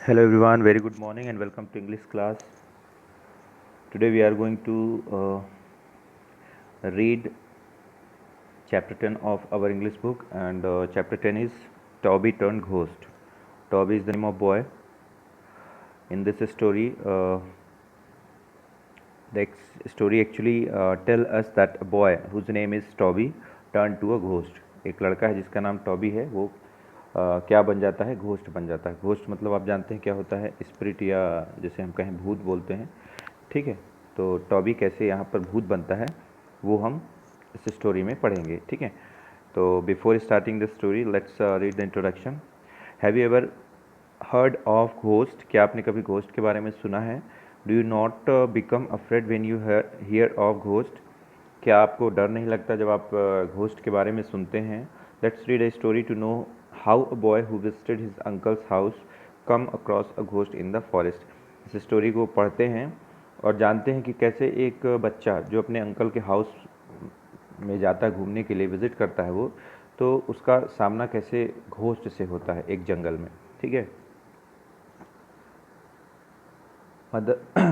Hello everyone, very good morning and welcome to English class. Today we are going to read chapter 10 of our English book, and chapter 10 is Toby turned ghost. Toby is the name of boy. In this story, story actually tell us that a boy whose name is Toby turned to a ghost. एक लड़का है जिसका नाम Toby है, वो क्या बन जाता है? घोस्ट बन जाता है. घोस्ट मतलब आप जानते हैं क्या होता है? स्पिरिट, या जैसे हम कहें भूत बोलते हैं. ठीक है, तो टॉबी कैसे यहाँ पर भूत बनता है वो हम इस स्टोरी में पढ़ेंगे. ठीक है, तो before starting the story let's read the introduction. Have you ever heard of ghost? क्या आपने कभी घोस्ट के बारे में सुना है? Do you not become afraid when you here of ghost? क्या आपको डर नहीं लगता जब आप घोस्ट के बारे में सुनते हैं? Let's read a story to know how a boy who visited his uncle's house come across a ghost in the forest. इस स्टोरी को पढ़ते हैं और जानते हैं कि कैसे एक बच्चा जो अपने अंकल के हाउस में जाता है घूमने के लिए, विज़िट करता है वो, तो उसका सामना कैसे घोस्ट से होता है एक जंगल में. ठीक है.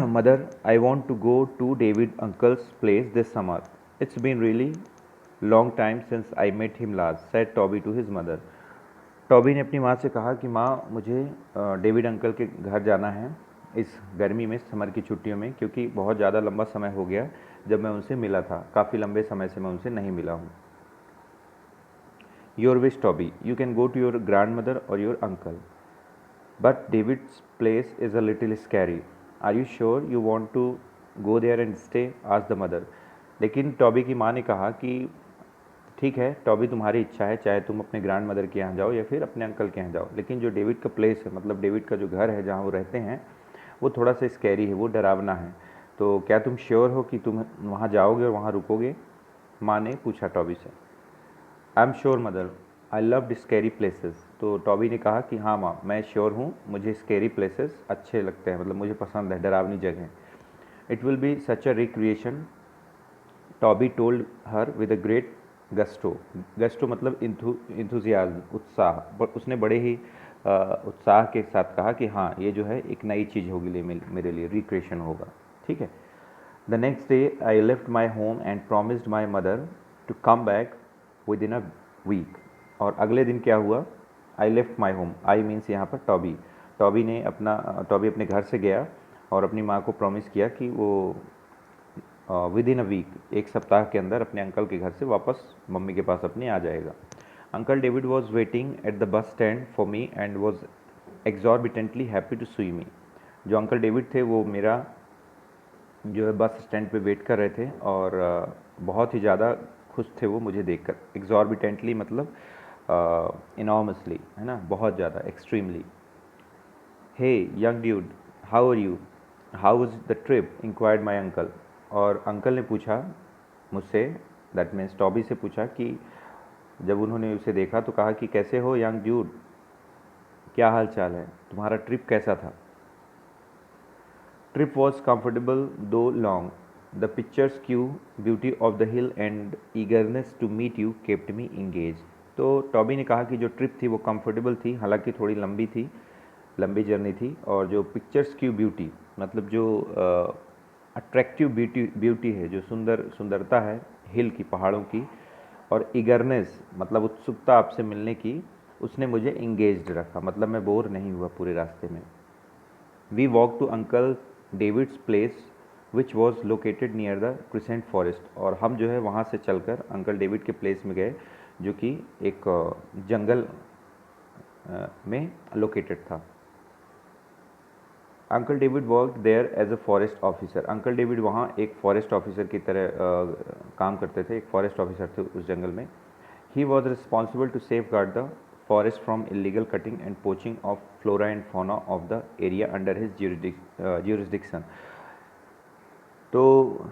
Mother, I want to go to David uncle's place this summer. It's been really long time since I met him last, said Toby to his mother. Toby ने अपनी माँ से कहा कि माँ, मुझे डेविड अंकल के घर जाना है इस गर्मी में, समर की छुट्टियों में, क्योंकि बहुत ज़्यादा लंबा समय हो गया जब मैं उनसे मिला था. काफ़ी लंबे समय से मैं उनसे नहीं मिला हूँ. Your wish Toby, you can go to your grandmother और your uncle, but David's place is a little scary. Are you sure you want to go there and stay? आज द मदर. लेकिन Toby की माँ ने कहा कि ठीक है टॉबी, तुम्हारी इच्छा है, चाहे तुम अपने ग्रैंड मदर के यहाँ जाओ या फिर अपने अंकल के यहाँ जाओ, लेकिन जो डेविड का प्लेस है, मतलब डेविड का जो घर है जहाँ वो रहते हैं, वो थोड़ा सा स्कैरी है, वो डरावना है. तो क्या तुम श्योर हो कि तुम वहाँ जाओगे और वहाँ रुकोगे? माँ ने पूछा टॉबी से. I am sure mother, I love scary places. तो टॉबी ने कहा कि हाँ माँ, मैं श्योर हूँ, मुझे स्कैरी प्लेसेस अच्छे लगते हैं, मतलब मुझे पसंद है डरावनी जगह. It will be such a recreation, Toby told her with a great gusto. Gusto मतलब इंथुजियाज्म, उत्साह. उसने बड़े ही उत्साह के साथ कहा कि हाँ, ये जो है एक नई चीज़ होगी मेरे लिए, रिक्रिएशन होगा. ठीक है. The next day I left my home and promised my mother to come back within a week. और अगले दिन क्या हुआ? I left my home, I means यहाँ पर टॉबी. टॉबी अपने घर से गया और अपनी माँ को प्रॉमिस किया कि वो विद इन अ वीक, एक सप्ताह के अंदर अपने अंकल के घर से वापस मम्मी के पास अपने आ जाएगा. Uncle David was waiting at the bus stand for me and was exorbitantly happy to see me. जो अंकल डेविड थे वो मेरा जो है बस स्टैंड पे वेट कर रहे थे और बहुत ही ज़्यादा खुश थे वो मुझे देखकर. एक्सॉर्बिटेंटली मतलब इनॉर्मसली, है ना, बहुत ज़्यादा, extremely. Hey young dude, how are you, how was the trip, inquired my uncle. और अंकल ने पूछा मुझसे, दैट मीन्स टॉबी से पूछा कि जब उन्होंने उसे देखा तो कहा कि कैसे हो यंग ड्यूड, क्या हाल चाल है, तुम्हारा ट्रिप कैसा था? Trip was comfortable though long, the picturesque beauty of the hill and eagerness to meet you kept me engage. तो टॉबी ने कहा कि जो ट्रिप थी वो कंफर्टेबल थी, हालांकि थोड़ी लंबी जर्नी थी, और जो पिक्चर्स की ब्यूटी मतलब जो अट्रैक्टिव ब्यूटी है, जो सुंदरता है हिल की, पहाड़ों की, और ईगरनेस मतलब उत्सुकता आपसे मिलने की, उसने मुझे इंगेज्ड रखा, मतलब मैं बोर नहीं हुआ पूरे रास्ते में. We walk to uncle David's place which was located near the crescent forest. और हम जो है वहाँ से चलकर अंकल डेविड के प्लेस में गए, जो कि एक जंगल में लोकेटेड था. Uncle David work there as a forest officer. Uncle David वहाँ एक फॉरेस्ट ऑफिसर की तरह काम करते थे, एक फॉरेस्ट ऑफिसर थे उस जंगल में. He was responsible to safeguard the forest from illegal cutting and poaching of flora and fauna of the area under his jurisdiction. तो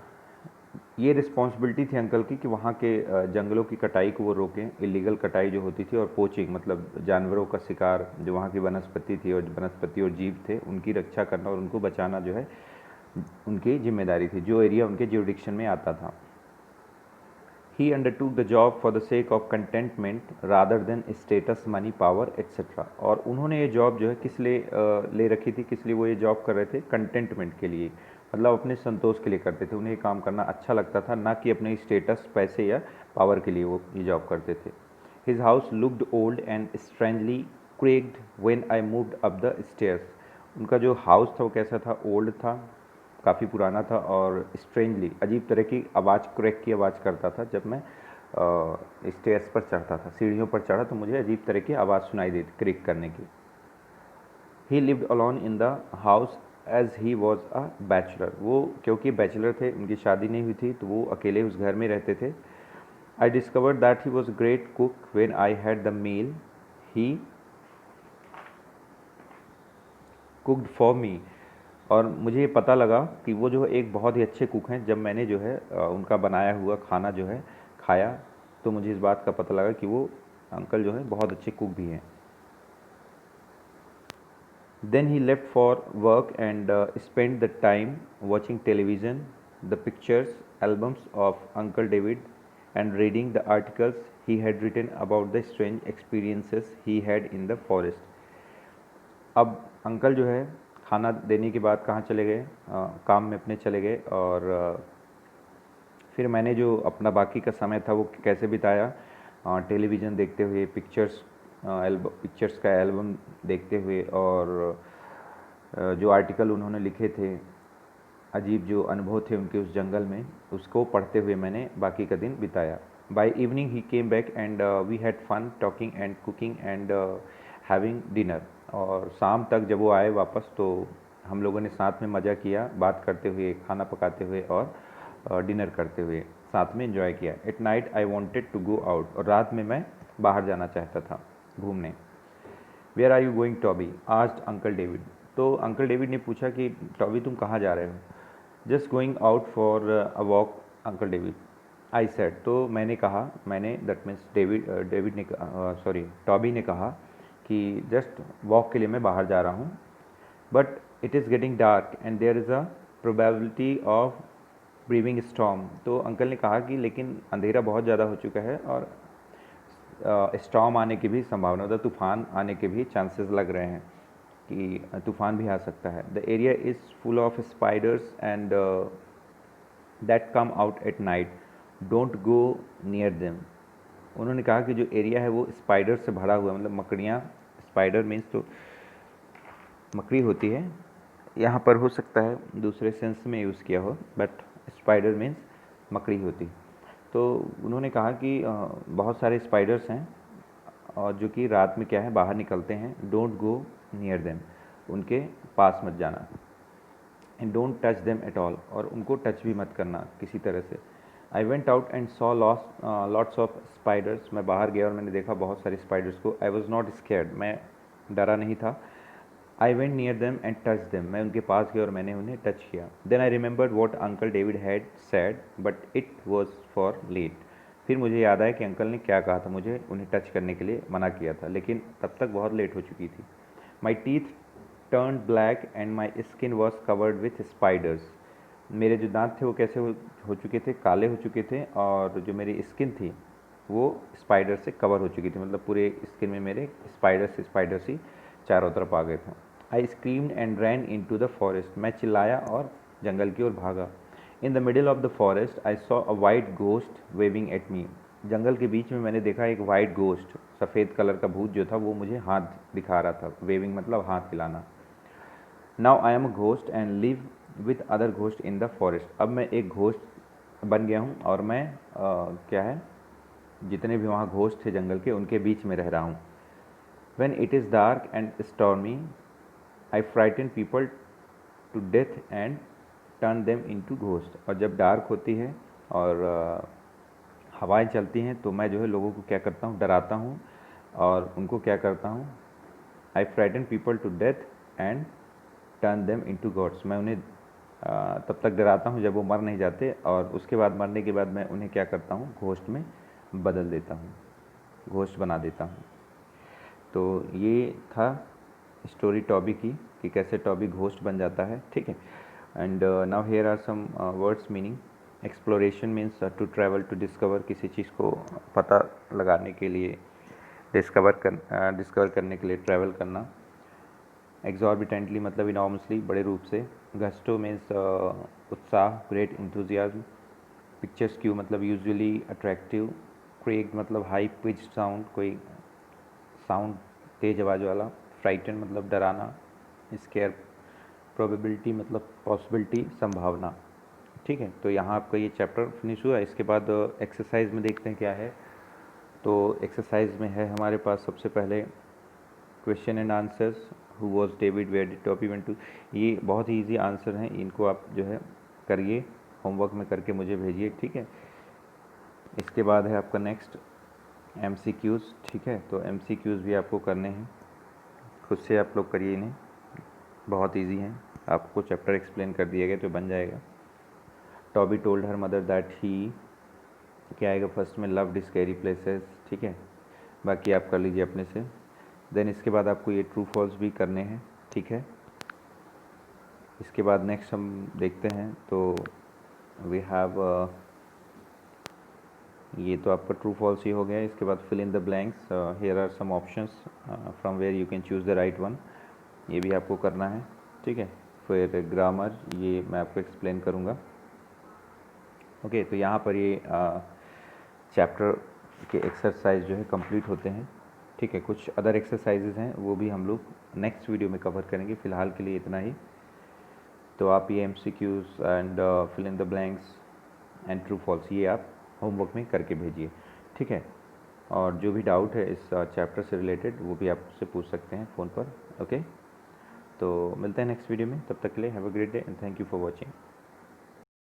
ये रिस्पॉन्सिबिलिटी थी अंकल की कि वहाँ के जंगलों की कटाई को वो रोकें, इलीगल कटाई जो होती थी, और पोचिंग मतलब जानवरों का शिकार, जो वहाँ की वनस्पति और जीव थे, उनकी रक्षा करना और उनको बचाना जो है उनकी जिम्मेदारी थी, जो एरिया उनके ज्यूरिडिक्शन में आता था. He undertook the job for the sake of contentment rather than status, money, power etcetera. और उन्होंने ये जॉब जो है किस लिए ले रखी थी, किस लिए वो ये जॉब कर रहे थे? कंटेंटमेंट के लिए, मतलब अपने संतोष के लिए करते थे, उन्हें ये काम करना अच्छा लगता था, ना कि अपने स्टेटस, पैसे या पावर के लिए वो ये जॉब करते थे। His house looked old and strangely creaked when I moved up the stairs. उनका जो हाउस था वो कैसा था? ओल्ड था, काफ़ी पुराना था, और स्ट्रेंजली, अजीब तरह की आवाज़, क्रैक की आवाज़ करता था। जब मैं स्टेयर्स पर चढ़ता था, सीढ़ियों पर चढ़ा, तो मुझे अजीब तरह की आवाज़ सुनाई देती क्रैक करने की। He lived alone in the house as he was a bachelor. वो क्योंकि बैचलर थे, उनकी शादी नहीं हुई थी, तो वो अकेले उस घर में रहते थे। I discovered that he was great cook when I had the meal he cooked for me. और मुझे ये पता लगा कि वो जो है एक बहुत ही अच्छे कुक हैं। जब मैंने जो है उनका बनाया हुआ खाना जो है खाया, तो मुझे इस बात का पता लगा कि वो अंकल जो है बहुत अच्छे कुक भी हैं। Then he left for work and spend the time watching television, the pictures albums of uncle David and reading the articles he had written about the strange experiences he had in the forest. अब uncle जो है खाना देने के बाद कहाँ चले गए? काम में अपने चले गए। और फिर मैंने जो अपना बाकी का समय था वो कैसे बिताया? टेलीविज़न देखते हुए, पिक्चर्स का एल्बम देखते हुए, और जो आर्टिकल उन्होंने लिखे थे, अजीब जो अनुभव थे उनके उस जंगल में, उसको पढ़ते हुए मैंने बाकी का दिन बिताया। By evening he came back and we had fun talking and cooking and having dinner. और शाम तक जब वो आए वापस, तो हम लोगों ने साथ में मज़ा किया, बात करते हुए, खाना पकाते हुए, और डिनर करते हुए साथ में एंजॉय किया। At night I wanted to go out. और रात में मैं बाहर जाना चाहता था घूमने। Where are you going Toby? Asked uncle David. तो अंकल डेविड ने पूछा कि टॉबी तुम कहाँ जा रहे हो? Just going out for a walk uncle David, I said. तो मैंने कहा, मैंने दैट मीन्स डेविड ने सॉरी टॉबी ने कहा कि जस्ट वॉक के लिए मैं बाहर जा रहा हूँ। But it is getting dark and there is a probability of brewing storm. तो अंकल ने कहा कि लेकिन अंधेरा बहुत ज़्यादा हो चुका है, और स्टॉर्म आने की भी संभावना, मतलब तूफान आने के भी चांसेस लग रहे हैं कि तूफान भी आ सकता है। The area is full of spiders and that come out at night, don't go near them. उन्होंने कहा कि जो एरिया है वो स्पाइडर से भरा हुआ है, मतलब मकड़ियाँ, स्पाइडर मीन्स तो मकड़ी होती है, यहाँ पर हो सकता है दूसरे सेंस में यूज़ किया हो, बट स्पाइडर मीन्स मकड़ी होती। तो उन्होंने कहा कि बहुत सारे स्पाइडर्स हैं, और जो कि रात में क्या है, बाहर निकलते हैं। डोंट गो नियर देम, उनके पास मत जाना। And don't touch them at all, और उनको टच भी मत करना किसी तरह से। I went out and saw lots of spiders. मैं बाहर गया और मैंने देखा बहुत सारे स्पाइडर्स को। आई वॉज नॉट स्केर्ड, मैं डरा नहीं था। I went near them and touch them, मैं उनके पास गया और मैंने उन्हें टच किया। Then I remembered what uncle David had said but it was for late. फिर मुझे याद आया कि अंकल ने क्या कहा था, मुझे उन्हें टच करने के लिए मना किया था, लेकिन तब तक बहुत लेट हो चुकी थी। My teeth turn black and my skin was covered with spiders. मेरे जो दांत थे वो कैसे हो चुके थे? काले हो चुके थे, और जो मेरी स्किन थी वो स्पाइडर से कवर हो चुकी थी, मतलब पूरे स्किन में मेरे स्पाइडर ही चारों तरफ आ गए थे। I screamed and ran into the forest, मैं चिल्लाया और जंगल की ओर भागा। In the middle of the forest I saw a white ghost waving at me. जंगल के बीच में मैंने देखा एक वाइट घोस्ट, सफ़ेद कलर का भूत जो था, वो मुझे हाथ दिखा रहा था। वेविंग मतलब हाथ हिलाना। Now I am a ghost and live with other ghost in the forest. अब मैं एक घोस्ट बन गया हूँ, और मैं क्या है, जितने भी वहाँ घोस्ट थे जंगल के, उनके बीच में रह रहा हूँ। When it is dark and stormy, I frighten people to death and turn them into ghosts। और जब डार्क होती है और हवाएं चलती हैं, तो मैं जो है लोगों को क्या करता हूँ, डराता हूँ, और उनको क्या करता हूँ, I frighten people to death and turn them into gods. मैं उन्हें तब तक डराता हूँ जब वो मर नहीं जाते, और उसके बाद, मरने के बाद, मैं उन्हें क्या करता हूँ, घोस्ट में बदल देता हूँ, घोस्ट बना देता हूँ। तो ये था स्टोरी टॉबी की, कि कैसे टॉबी घोस्ट बन जाता है, ठीक है। And now here are some words meaning. Exploration means to travel, to discover, किसी चीज़ को पता लगाने के लिए, डिस्कवर करने के लिए ट्रैवल करना। एग्जॉर्बिटेंटली मतलब इनॉर्मसली, बड़े रूप से। गस्टो मीन्स उत्साह, ग्रेट इंथुजियाज्म। पिक्चर्स मतलब यूजुअली अट्रैक्टिव। क्रेक मतलब हाई पिच साउंड, कोई साउंड तेज आवाज़ वाला। फ्राइटन मतलब डराना। स्केयर, प्रोबेबिलिटी मतलब पॉसिबिलिटी, संभावना। ठीक है, तो यहाँ आपका ये चैप्टर फिनिश हुआ। इसके बाद एक्सरसाइज में देखते हैं क्या है। तो एक्सरसाइज में है हमारे पास सबसे पहले question and answers. Who was David, where did Toby went to. ये बहुत ही ईजी आंसर हैं, इनको आप जो है करिए, होमवर्क में करके मुझे भेजिए, ठीक है। इसके बाद है आपका नेक्स्ट MCQs, ठीक है। तो MCQs भी आपको करने हैं, खुद से आप लोग करिए इन्हें, बहुत इजी हैं। आपको चैप्टर एक्सप्लेन कर दिया गया तो बन जाएगा। Toby told her mother that he, क्या आएगा फर्स्ट में, लव्ड स्कैरी प्लेसेस, ठीक है। बाकी आप कर लीजिए अपने से। देन इसके बाद आपको ये ट्रू फॉल्स भी करने हैं, ठीक है। इसके बाद नेक्स्ट हम देखते हैं, तो वी हैव ये तो आपका ट्रू फॉल्स ही हो गया। इसके बाद fill in the blanks, here are some options from where you can choose the right one, ये भी आपको करना है, ठीक है। फिर ग्रामर, ये मैं आपको एक्सप्लेन करूँगा, ओके। तो यहाँ पर ये चैप्टर के एक्सरसाइज जो है कंप्लीट होते हैं, ठीक है। कुछ अदर एक्सरसाइजेज हैं, वो भी हम लोग नेक्स्ट वीडियो में कवर करेंगे। फ़िलहाल के लिए इतना ही। तो आप ये MCQs and fill in the blanks and true false ये आप होमवर्क में करके भेजिए, ठीक है। और जो भी डाउट है इस चैप्टर से रिलेटेड वो भी आप उससे पूछ सकते हैं फ़ोन पर, ओके। तो मिलते हैं नेक्स्ट वीडियो में, तब तक के लिए have a great day and thank you for watching.